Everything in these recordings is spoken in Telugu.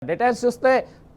డీటెయిల్స్ చూస్తే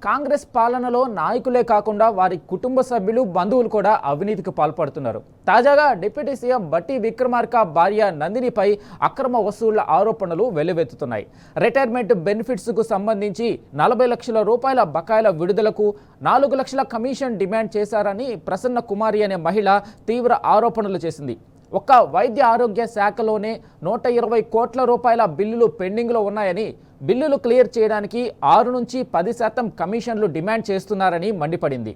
కాంగ్రెస్ పాలనలో నాయకులే కాకుండా వారి కుటుంబ సభ్యులు బంధువులు కూడా అవినీతికి పాల్పడుతున్నారు. తాజాగా డిప్యూటీ సీఎం బట్టి విక్రమార్క భార్య నందినిపై అక్రమ వసూళ్ల ఆరోపణలు వెల్లువెత్తుతున్నాయి. రిటైర్మెంట్ బెనిఫిట్స్కు సంబంధించి 40 లక్షల రూపాయల బకాయిల విడుదలకు 4 లక్షల కమిషన్ డిమాండ్ చేశారని ప్రసన్న కుమారి అనే మహిళ తీవ్ర ఆరోపణలు చేసింది. ఒక్క వైద్య ఆరోగ్య శాఖలోనే 120 కోట్ల రూపాయల బిల్లులు పెండింగ్లో ఉన్నాయని, బిల్లులు క్లియర్ చేయడానికి 6 నుంచి 10% కమిషన్లు డిమాండ్ చేస్తున్నారని మండిపడింది.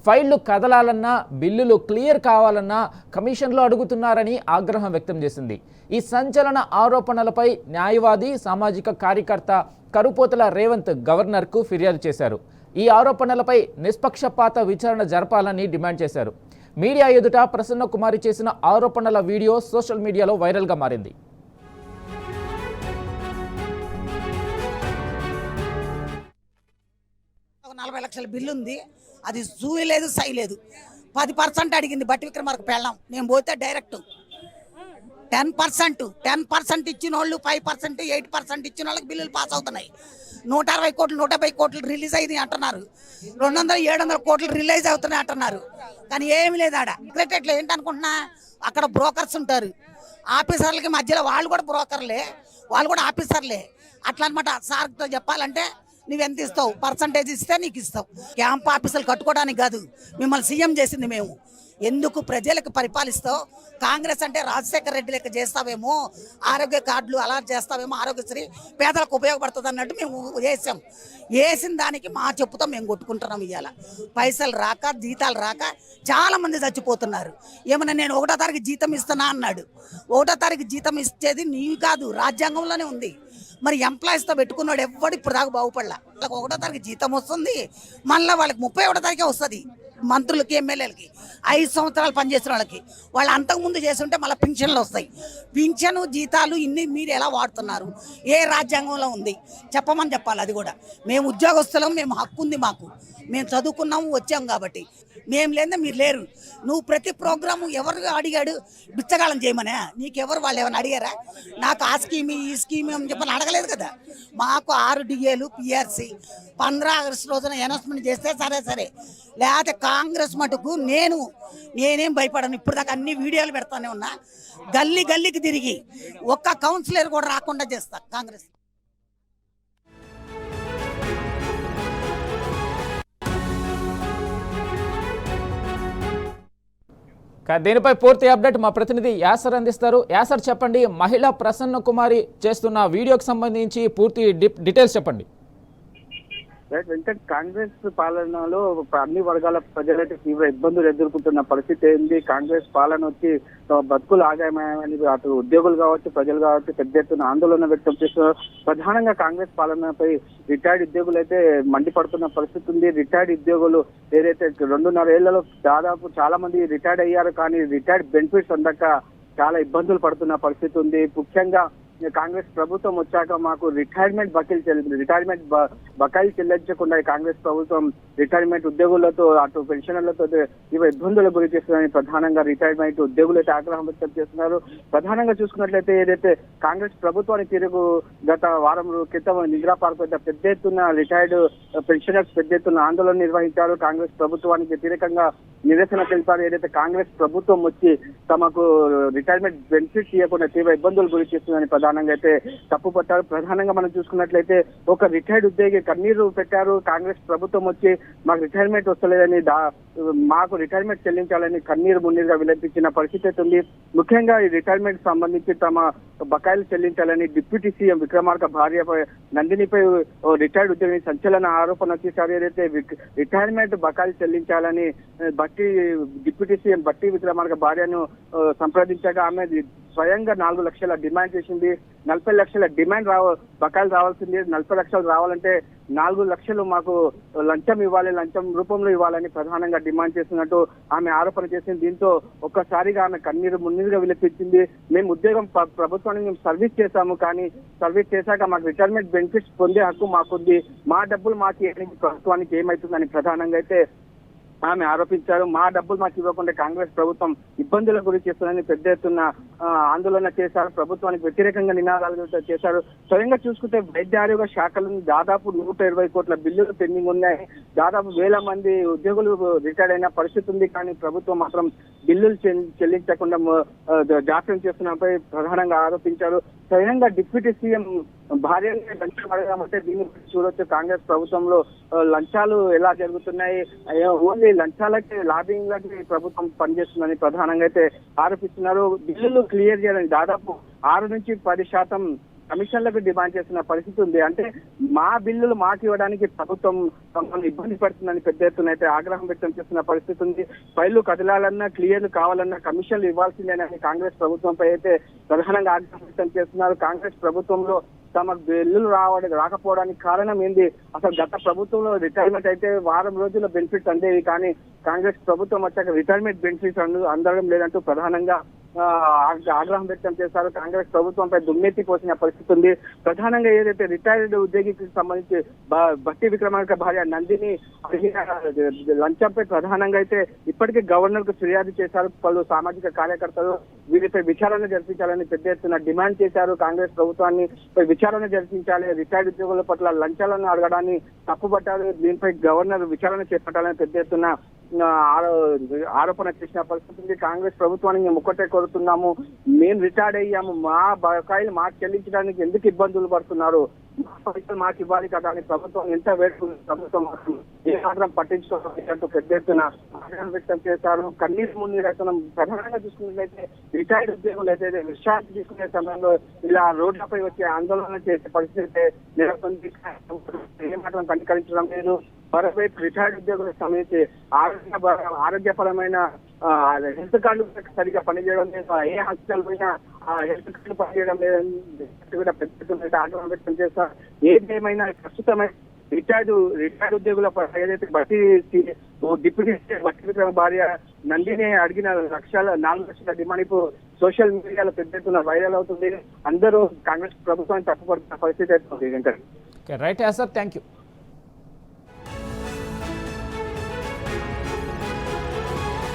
ఫైళ్లు కదలాలన్నా, బిల్లులు క్లియర్ కావాలన్నా కమిషన్లు అడుగుతున్నారని ఆగ్రహం వ్యక్తం చేసింది. ఈ సంచలన ఆరోపణలపై న్యాయవాది, సామాజిక కార్యకర్త కరుపోతల రేవంత్ గవర్నర్కు ఫిర్యాదు చేశారు. ఈ ఆరోపణలపై నిష్పక్షపాత విచారణ జరపాలని డిమాండ్ చేశారు. మీడియా ఎదుట ప్రసన్న కుమారి చేసిన ఆరోపణల వీడియో సోషల్ మీడియాలో వైరల్గా మారింది. ఒక 40 లక్షల బిల్లు ఉంది, అది జూయి లేదు, సై లేదు. 10% అడిగింది బట్టి విక్రమార్క పెళ్ళాం. నేను పోతే డైరెక్ట్ 10% ఇచ్చిన వాళ్ళు 5%, 8% ఇచ్చిన వాళ్ళకి బిల్లులు పాస్ అవుతున్నాయి. 160 కోట్లు, 150 కోట్లు రిలీజ్ అయింది అంటున్నారు. 200, 700 కోట్లు రిలీజ్ అవుతున్నాయి అంటున్నారు. కానీ ఏమి లేదు ఆడ. సెక్రటరీలో ఏంటనుకుంటున్నా, అక్కడ బ్రోకర్స్ ఉంటారు. ఆఫీసర్లకి మధ్యలో వాళ్ళు కూడా బ్రోకర్లే, వాళ్ళు కూడా ఆఫీసర్లే. అట్లా అనమాట. సార్తో చెప్పాలంటే నువ్వెంత ఇస్తావు, పర్సంటేజ్ ఇస్తే నీకు ఇస్తావు. క్యాంప్ ఆఫీసులు కట్టుకోవడానికి కాదు, మిమ్మల్ని సీఎం చేసింది మేము. ఎందుకు ప్రజలకు పరిపాలిస్తావు? కాంగ్రెస్ అంటే రాజశేఖర రెడ్డి లెక్క చేస్తావేమో, ఆరోగ్య కార్డులు అలా చేస్తావేమో, ఆరోగ్యశ్రీ పేదలకు ఉపయోగపడుతుంది అన్నట్టు మేము వేసాం. వేసిన దానికి మా చెప్పుతో మేము కొట్టుకుంటున్నాం. ఇవాళ పైసలు రాక, జీతాలు రాక చాలామంది చచ్చిపోతున్నారు. ఏమన్నా నేను 1వ తారీఖు జీతం ఇస్తున్నా అన్నాడు. 1వ తారీఖు జీతం ఇచ్చేది నీవు కాదు, రాజ్యాంగంలోనే ఉంది. మరి ఎంప్లాయీస్తో పెట్టుకున్నాడు ఎవడు ఇప్పుడు దాకా బాగుపడలా. వాళ్ళకి 1వ తారీఖు జీతం వస్తుంది, మళ్ళీ వాళ్ళకి 31వ తారీఖే వస్తుంది. మంత్రులకి, ఎమ్మెల్యేలకి, 5 సంవత్సరాలు పనిచేసిన వాళ్ళకి. వాళ్ళు అంతకుముందు చేస్తుంటే మళ్ళీ పింఛన్లు వస్తాయి. పింఛను, జీతాలు ఇన్ని మీరు ఎలా వాడుతున్నారు? ఏ రాజ్యాంగంలో ఉంది చెప్పమని చెప్పాలి. అది కూడా మేము ఉద్యోగస్తులం, మేము హక్కు ఉంది మాకు. మేము చదువుకున్నాము, వచ్చాము కాబట్టి. మేము లేదా మీరు లేరు. నువ్వు ప్రతి ప్రోగ్రాము ఎవరు అడిగాడు బిచ్చగాళం చేయమనే? నీకెవరు వాళ్ళు ఏమైనా అడిగారా? నాకు ఆ స్కీమ్, ఈ స్కీమ్ అని చెప్పని అడగలేదు కదా. మాకు 6 డిఏలు, పిఆర్సీ 15 ఆగస్టు రోజున అనౌన్స్మెంట్ చేస్తే సరే. లేకపోతే కాంగ్రెస్ మటుకు నేనేం భయపడను. ఇప్పుడు దాకా అన్ని వీడియోలు పెడతానే ఉన్నా. గల్లీకి తిరిగి ఒక్క కౌన్సిలర్ కూడా రాకుండా చేస్తా కాంగ్రెస్. దీనిపై పూర్తి అప్డేట్ మా ప్రతినిధి యాసర్ అందిస్తారు. యాసర్, చెప్పండి, మహిళా ప్రసన్న కుమారి చేస్తున్న వీడియోకి సంబంధించి పూర్తి డీటెయిల్స్ చెప్పండి. వెంకట్, కాంగ్రెస్ పాలనలో అన్ని వర్గాల ప్రజలైతే తీవ్ర ఇబ్బందులు ఎదుర్కొంటున్న పరిస్థితి ఏంది? కాంగ్రెస్ పాలన వచ్చి బతుకులు ఆదాయమని అటు ఉద్యోగులు కావచ్చు, ప్రజలు కావచ్చు పెద్ద ఎత్తున ఆందోళన వ్యక్తం చేస్తున్నారు. ప్రధానంగా కాంగ్రెస్ పాలనపై రిటైర్డ్ ఉద్యోగులు అయితే మండిపడుతున్న పరిస్థితి ఉంది. రిటైర్డ్ ఉద్యోగులు ఏదైతే 2.5 ఏళ్లలో దాదాపు చాలా మంది రిటైర్డ్ అయ్యారు, కానీ రిటైర్డ్ బెనిఫిట్స్ అందక చాలా ఇబ్బందులు పడుతున్న పరిస్థితి ఉంది. ముఖ్యంగా కాంగ్రెస్ ప్రభుత్వం వచ్చాక మాకు రిటైర్మెంట్ బకాయిలు చెల్లించకుండా కాంగ్రెస్ ప్రభుత్వం రిటైర్మెంట్ ఉద్యోగులతో అటు పెన్షనర్లతో ఇబ్బందులకు గురి చేస్తుందని ప్రధానంగా రిటైర్మెంట్ ఉద్యోగులు అయితే ఆగ్రహం వ్యక్తం చేస్తున్నారు. ప్రధానంగా చూసుకున్నట్లయితే ఏదైతే కాంగ్రెస్ ప్రభుత్వానికి తిరుగు గత వారం క్రితం నిద్రా పార్క్ వద్ద పెద్ద ఎత్తున రిటైర్డ్ పెన్షనర్స్ పెద్ద ఎత్తున ఆందోళన నిర్వహించారు. కాంగ్రెస్ ప్రభుత్వానికి వ్యతిరేకంగా నిరసన తెలిపారు. ఏదైతే కాంగ్రెస్ ప్రభుత్వం వచ్చి తమకు రిటైర్మెంట్ బెనిఫిట్స్ ఇవ్వకుండా తీవ్ర ఇబ్బందులు గురి చేస్తుందని ప్రధానంగా అయితే తప్పు పట్టారు. ప్రధానంగా మనం చూసుకున్నట్లయితే ఒక రిటైర్డ్ ఉద్యోగి కన్నీరు పెట్టారు. కాంగ్రెస్ ప్రభుత్వం వచ్చి మాకు రిటైర్మెంట్ వస్తలేదని, మాకు రిటైర్మెంట్ చెల్లించాలని కన్నీరు మున్నీరుగా విలపించిన పరిస్థితి ఉంది. ముఖ్యంగా ఈ రిటైర్మెంట్ సంబంధించి తమ బకాయిలు చెల్లించాలని డిప్యూటీ సీఎం విక్రమార్క భార్యపై నందినిపై రిటైర్డ్ ఉద్యోగి సంచలన ఆరోపణ చేశారు. ఏదైతే రిటైర్మెంట్ బకాయిలు చెల్లించాలని డిప్యూటీ సీఎం బట్టి విక్రమార్క భార్యను సంప్రదించగా ఆమె స్వయంగా 4 లక్షల డిమాండ్ చేసింది. 40 లక్షల డిమాండ్ బకాయిలు రావాల్సింది. 40 లక్షలు రావాలంటే 4 లక్షలు మాకు లంచం ఇవ్వాలి, లంచం రూపంలో ఇవ్వాలని ప్రధానంగా డిమాండ్ చేస్తున్నట్టు ఆమె ఆరోపణ చేసింది. దీంతో ఒక్కసారిగా ఆమె కన్నీరు మున్నీరుగా విలపించింది. మేము ఉద్యోగం ప్రభుత్వానికి మేము సర్వీస్ చేశాము, కానీ సర్వీస్ చేశాక మాకు రిటైర్మెంట్ బెనిఫిట్స్ పొందే హక్కు మాకుంది. మా డబ్బులు మాకు ప్రభుత్వానికి ఏమవుతుందని ప్రధానంగా అయితే ఆమె ఆరోపించారు. మా డబ్బులు మాకు ఇవ్వకుండా కాంగ్రెస్ ప్రభుత్వం ఇబ్బందుల గురి చేస్తుందని పెద్ద ఎత్తున ఆందోళన చేశారు. ప్రభుత్వానికి వ్యతిరేకంగా నినాదాలు చేశారు. స్వయంగా చూసుకుంటే వైద్య ఆరోగ్య శాఖలో దాదాపు 120 కోట్ల బిల్లులు పెండింగ్ ఉన్నాయి. దాదాపు 1000 మంది ఉద్యోగులు రిటైర్డ్ అయిన పరిస్థితి ఉంది. కానీ ప్రభుత్వం మాత్రం బిల్లులు చెల్లించకుండా జాప్యం చేస్తున్నపై ప్రధానంగా ఆరోపించారు. స్వయంగా డిప్యూటీ సీఎం భార్యనే లంచం అడగమంటే దీన్ని చూడొచ్చు. కాంగ్రెస్ ప్రభుత్వంలో లంచాలు ఎలా జరుగుతున్నాయి, ఓన్లీ లంచాలకి లాబింగ్ లకి ప్రభుత్వం పనిచేస్తుందని ప్రధానంగా అయితే ఆరోపిస్తున్నారు. బిల్లులు క్లియర్ చేయాలని దాదాపు 6 నుంచి 10% కమిషన్లకు డిమాండ్ చేస్తున్న పరిస్థితి ఉంది. అంటే మా బిల్లులు మాకు ఇవ్వడానికి ప్రభుత్వం మమ్మల్ని ఇబ్బంది పడుతుందని పెద్ద ఎత్తున అయితే ఆగ్రహం వ్యక్తం చేస్తున్న పరిస్థితి ఉంది. ఫైళ్లు కదలాలన్నా, క్లియర్లు కావాలన్నా కమిషన్లు ఇవ్వాల్సిందేనని కాంగ్రెస్ ప్రభుత్వంపై అయితే ప్రధానంగా ఆగ్రహం వ్యక్తం చేస్తున్నారు. కాంగ్రెస్ ప్రభుత్వంలో తమ బిల్లులు రాకపోవడానికి కారణం ఏంది? అసలు గత ప్రభుత్వంలో రిటైర్మెంట్ అయితే వారం రోజుల బెనిఫిట్స్ అందేవి, కానీ కాంగ్రెస్ ప్రభుత్వం వచ్చాక రిటైర్మెంట్ బెనిఫిట్స్ అందడం లేదంటూ ప్రధానంగా ఆగ్రహం వ్యక్తం చేశారు. కాంగ్రెస్ ప్రభుత్వంపై దుమ్మెత్తి పోసిన పరిస్థితి ఉంది. ప్రధానంగా ఏదైతే రిటైర్డ్ ఉద్యోగికి సంబంధించి బట్టి విక్రమార్క భార్య నందిని అడిగిన లంచంపై ప్రధానంగా అయితే ఇప్పటికే గవర్నర్ కు ఫిర్యాదు చేశారు. పలు సామాజిక కార్యకర్తలు వీరిపై విచారణ జరిపించాలని పెద్ద ఎత్తున డిమాండ్ చేశారు. కాంగ్రెస్ ప్రభుత్వాన్ని విచారణ జరిపించాలి, రిటైర్డ్ ఉద్యోగుల పట్ల లంచాలను అడగడాన్ని తప్పుపట్టారు. దీనిపై గవర్నర్ విచారణ చేపట్టాలని పెద్ద ఎత్తున ఆరోపణ చేసిన పరిస్థితి ఉంది. కాంగ్రెస్ ప్రభుత్వాన్ని మేము ఒక్కటే కోరుతున్నాము, మేము రిటైర్డ్ అయ్యాము, మా బకాయిలు మాకు చెల్లించడానికి ఎందుకు ఇబ్బందులు పడుతున్నారు, మా పైసలు మాకు ఇవ్వాలి కదా అని ప్రభుత్వం ఎంత వేడుకుంది, ప్రభుత్వం ఏ మాత్రం పట్టించుకోవాలంటూ పెద్ద ఎత్తున ఆగ్రహం వ్యక్తం చేశారు. కన్నీరు మున్నీరు ప్రధానంగా చూసుకున్నట్లయితే రిటైర్డ్ ఉద్యోగులు అయితే విశ్రాంతి తీసుకునే సమయంలో ఇలా రోడ్లపై వచ్చి ఆందోళన చేసే పరిస్థితి నెలకొంది. ఏ మాత్రం కనికరించడం లేదు. మరోవైపు రిటైర్డ్ ఉద్యోగులకు సంబంధించి ఆరోగ్యపరమైన హెల్త్ కార్డు సరిగ్గా పనిచేయడం లేదు. ఏ హాస్పిటల్ పోయినా హెల్త్ కార్డు పనిచేయడం లేదని కూడా పెద్ద ఆగ్రహం వ్యక్తం చేస్తారు. ఏదేమైనా ప్రస్తుతమైన రిటైర్డ్ ఉద్యోగుల ఏదైతే డిప్యూటీ బట్టి విక్రమ భార్య నందిని అడిగిన 4 లక్షల డిమాండ్ ఇప్పుడు సోషల్ మీడియాలో పెద్ద ఎత్తున వైరల్ అవుతుంది. అందరూ కాంగ్రెస్ ప్రభుత్వాన్ని తప్పుపడుతున్న పరిస్థితి అవుతుంది. Right sir, thank you.